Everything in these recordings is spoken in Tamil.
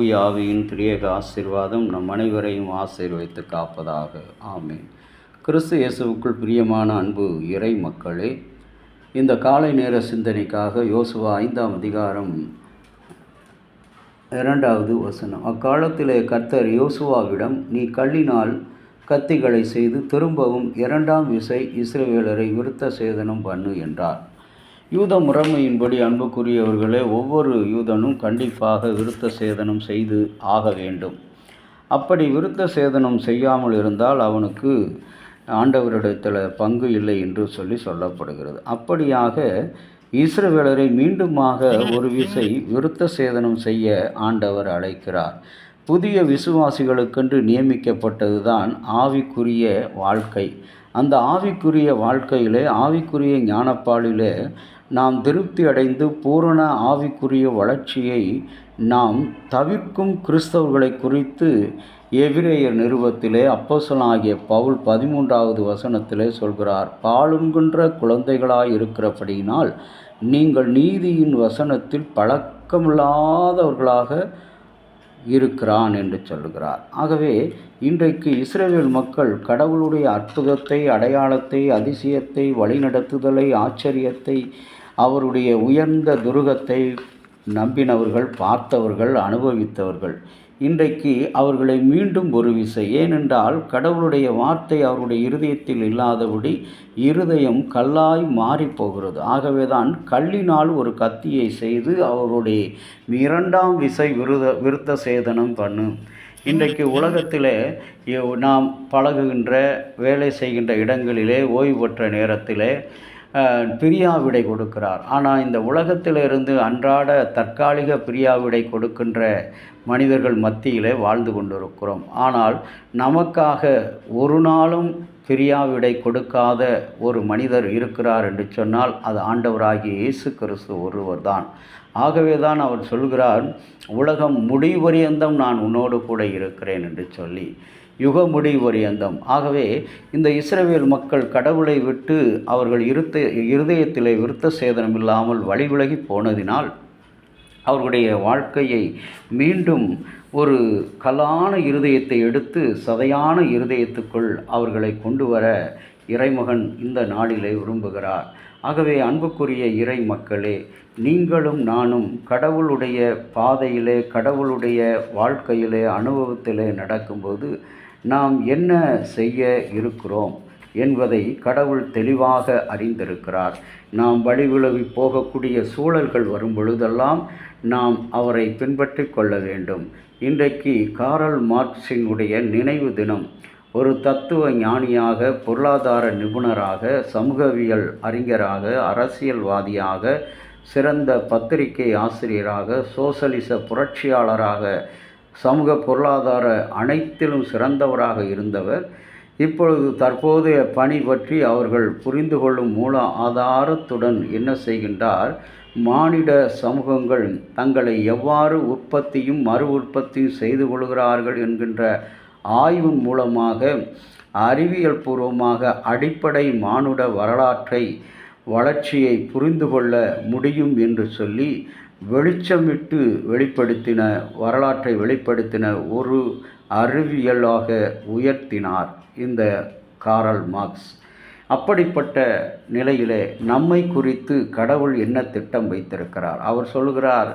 தூய ஆவியின் திரியேக ஆசீர்வாதம் நம் அனைவரையும் ஆசீர்வதித்து காப்பதாக. ஆமீன். கிறிஸ்து இயேசுவுக்குள் பிரியமான அன்பு இறை மக்களே, இந்த காலை நேர சிந்தனைக்காக யோசுவா 5ஆம் அதிகாரம் 2வது வசனம். அக்காலத்திலே கர்த்தர் யோசுவாவிடம், நீ கல்லினால் கத்திகளை செய்து திரும்பவும் 2ஆம் விசை இஸ்ரவேலரை விருத்த சேதனம் பண்ணு என்றார். யூத முறைமையின்படி அன்புக்குரியவர்களே, ஒவ்வொரு யூதனும் கண்டிப்பாக விருத்த சேதனம் செய்து ஆக வேண்டும். அப்படி விருத்த சேதனம் செய்யாமல் இருந்தால் அவனுக்கு ஆண்டவரிடத்தில் பங்கு இல்லை என்று சொல்லப்படுகிறது. அப்படியாக இஸ்ரவேலரை மீண்டுமாக ஒரு விசை விருத்த சேதனம் செய்ய ஆண்டவர் அழைக்கிறார். புதிய விசுவாசிகளுக்கென்று நியமிக்கப்பட்டதுதான் ஆவிக்குரிய வாழ்க்கை. அந்த ஆவிக்குரிய வாழ்க்கையிலே, ஆவிக்குரிய ஞானப்பாலிலே நாம் திருப்தி அடைந்து பூரண ஆவிக்குரிய வளர்ச்சியை நாம் தவிர்க்கும் கிறிஸ்தவர்களை குறித்து எபிரேயர் நிருபத்திலே அப்போஸ்தலனாகிய பவுல் 13வது வசனத்திலே சொல்கிறார். பாலுண்கின்ற குழந்தைகளாய் இருக்கிறபடியினால் நீங்கள் நீதியின் வசனத்தில் பழக்கமில்லாதவர்களாக இருக்கிறான் என்று சொல்கிறார். ஆகவே இன்றைக்கு இஸ்ரவேல் மக்கள் கடவுளுடைய அற்புதத்தை, அடையாளத்தை, அதிசயத்தை, வழிநடத்துதலை, ஆச்சரியத்தை, அவருடைய உயர்ந்த துருகத்தை நம்பினவர்கள், பார்த்தவர்கள், அனுபவித்தவர்கள். இன்றைக்கு அவர்களை மீண்டும் ஒரு விசை, ஏனென்றால் கடவுளுடைய வார்த்தை அவருடைய இருதயத்தில் இல்லாதபடி இருதயம் கல்லாய் மாறிப்போகிறது. ஆகவேதான் கல்லினால் ஒரு கத்தியை செய்து அவருடைய 2ஆம் விசை விருத்த சேதனம் பண்ணு. இன்றைக்கு உலகத்திலே நாம் பழகுகின்ற, வேலை செய்கின்ற இடங்களிலே, ஓய்வு பெற்ற நேரத்திலே பிரியாவிடை கொடுக்கிறார். ஆனால் இந்த உலகத்திலிருந்து அன்றாட தற்காலிக பிரியாவிடை கொடுக்கின்ற மனிதர்கள் மத்தியிலே வாழ்ந்து கொண்டிருக்கிறோம். ஆனால் நமக்காக ஒரு நாளும் பிரியாவிடை கொடுக்காத ஒரு மனிதர் இருக்கிறார் என்று சொன்னால் அது ஆண்டவராகிய இயேசு கிறிஸ்து ஒருவர் தான். ஆகவே தான் அவர் சொல்கிறார், உலகம் முடிவரியந்தம் நான் உன்னோடு கூட இருக்கிறேன் என்று சொல்லி, யுக முடிவரியந்தம். ஆகவே இந்த இஸ்ரவேல் மக்கள் கடவுளை விட்டு அவர்கள் இருதயத்திலே விருத்த சேதனம் இல்லாமல் வழி விலகி போனதினால் அவர்களுடைய வாழ்க்கையை மீண்டும் ஒரு கல்லான இருதயத்தை எடுத்து சதையான இருதயத்துக்குள் அவர்களை கொண்டு வர இறைமகன் இந்த நாளிலே விரும்புகிறார். ஆகவே அன்புக்குரிய இறை மக்களே, நீங்களும் நானும் கடவுளுடைய பாதையிலே, கடவுளுடைய வாழ்க்கையிலே, அனுபவத்திலே நடக்கும்போது நாம் என்ன செய்ய இருக்கிறோம் என்பதை கடவுள் தெளிவாக அறிந்திருக்கிறார். நாம் வழிவிலகி போகக்கூடிய சூழல்கள் வரும் பொழுதெல்லாம் நாம் அவரை பின்பற்றி கொள்ள வேண்டும். இன்றைக்கு காரல் மார்க்ஸினுடைய நினைவு தினம். ஒரு தத்துவ ஞானியாக, பொருளாதார நிபுணராக, சமூகவியல் அறிஞராக, அரசியல்வாதியாக, சிறந்த பத்திரிகை ஆசிரியராக, சோசலிச புரட்சியாளராக, சமூக பொருளாதார அனைத்திலும் சிறந்தவராக இருந்தவர் இப்பொழுது தற்போதைய பணி பற்றி அவர்கள் புரிந்து கொள்ளும் மூல ஆதாரத்துடன் என்ன செய்கின்றார், மானிட சமூகங்கள் தங்களை எவ்வாறு உற்பத்தியும் மறு உற்பத்தியும் செய்து கொள்கிறார்கள் என்கின்ற ஆய்வின் மூலமாக அறிவியல் பூர்வமாக அடிப்படை மானுட வரலாற்றை, வளர்ச்சியை புரிந்து கொள்ள முடியும் என்று சொல்லி வெளிச்சமிட்டு வெளிப்படுத்தின, வரலாற்றை வெளிப்படுத்தின ஒரு அறிவியலாக உயர்த்தினார் இந்த காரல் மார்க்ஸ். அப்படிப்பட்ட நிலையிலே நம்மை குறித்து கடவுள் என்ன திட்டம் வைத்திருக்கிறார்? அவர் சொல்கிறார்,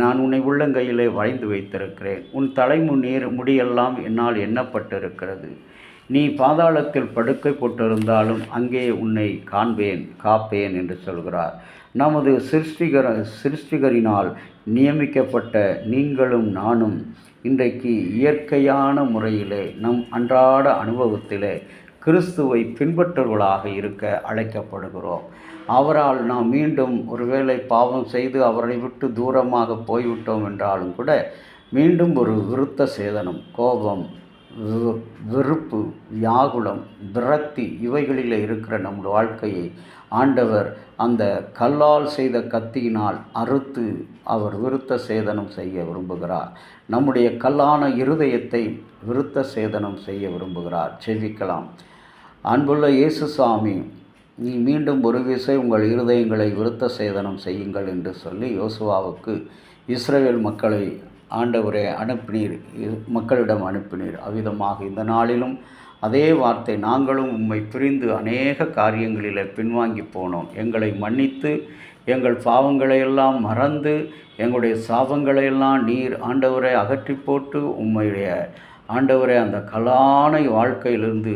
நான் உன்னை உள்ளங்கையிலே வரைந்து வைத்திருக்கிறேன், உன் முடியெல்லாம் என்னால் எண்ணப்பட்டிருக்கிறது, நீ பாதாளத்தில் படுக்கை போட்டிருந்தாலும் அங்கே உன்னை காண்பேன், காப்பேன் என்று சொல்கிறார். நமது சிருஷ்டிகரினால் நியமிக்கப்பட்ட நீங்களும் நானும் இன்றைக்கு இயற்கையான முறையிலே நம் அன்றாட அனுபவத்திலே கிறிஸ்துவை பின்பற்றுவர்களாக இருக்க அழைக்கப்படுகிறோம். அவரால் நாம் மீண்டும் ஒருவேளை பாவம் செய்து அவரை விட்டு தூரமாக போய்விட்டோம் என்றாலும் கூட மீண்டும் ஒரு விருத்த சேதனம், கோபம், வெறுப்பு, வியாகுலம், விரக்தி இவைகளில் இருக்கிற நம்முடைய வாழ்க்கையை ஆண்டவர் அந்த கல்லால் செய்த கத்தியினால் அறுத்து அவர் விருத்த சேதனம் செய்ய விரும்புகிறார். நம்முடைய கல்லான இருதயத்தை விருத்த சேதனம் செய்ய விரும்புகிறார். செவிக்கலாம். அன்புள்ள இயேசு சாமி, நீ மீண்டும் ஒரு விசை உங்கள் இருதயங்களை விருத்த சேதனம் செய்யுங்கள் என்று சொல்லி யோசுவாவுக்கு இஸ்ரவேல் மக்களை ஆண்டவரே அனுப்பினீர், மக்களிடம் அனுப்பினீர். அவ்விதமாக இந்த நாளிலும் அதே வார்த்தை, நாங்களும் உம்மை பிரிந்து அநேக காரியங்களில் பின்வாங்கி போனோம். எங்களை மன்னித்து எங்கள் பாவங்களையெல்லாம் மறந்து எங்களுடைய சாபங்களையெல்லாம் நீர் ஆண்டவரை அகற்றி போட்டு உம்முடைய ஆண்டவரே அந்த கலான வாழ்க்கையிலிருந்து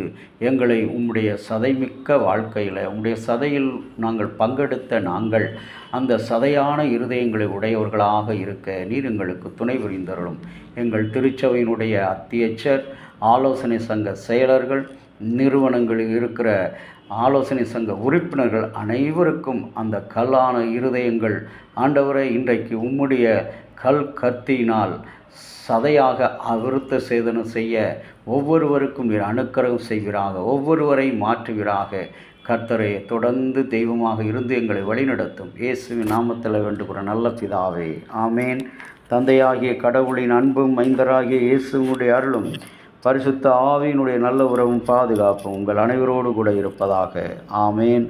எங்களை உம்முடைய சதைமிக்க வாழ்க்கையில், உம்முடைய சதையில் நாங்கள் பங்கெடுத்த நாங்கள் அந்த சதையான இருதயங்களை உடையவர்களாக இருக்க நீர் எங்களுக்கு துணை புரிந்தருளும். எங்கள் திருச்சபையினுடைய அத்தியட்சர், ஆலோசனை சங்க செயலர்கள், நிறுவனங்களில் இருக்கிற ஆலோசனை சங்க உறுப்பினர்கள் அனைவருக்கும் அந்த கல்லான இருதயங்கள் ஆண்டவரை இன்றைக்கு உம்முடைய கத்தியினால் சதையாக அவிருத்த சேதனம் செய்ய ஒவ்வொருவருக்கும் நீர் அனுக்கிரகம் செய்வீராக, ஒவ்வொருவரை மாற்றுவீராக. கர்த்தரை தொடர்ந்து தெய்வமாக இருந்து எங்களை வழிநடத்தும் இயேசுவின் நாமத்தில் வேண்டுகிற நல்ல பிதாவே, ஆமேன். தந்தையாகிய கடவுளின் அன்பும் மைந்தராகிய இயேசுவுடைய அருளும் பரிசுத்த ஆவியினுடைய நல்ல உறவும் பாதுகாப்பும் உங்கள் அனைவரோடு கூட இருப்பதாக. ஆமேன்.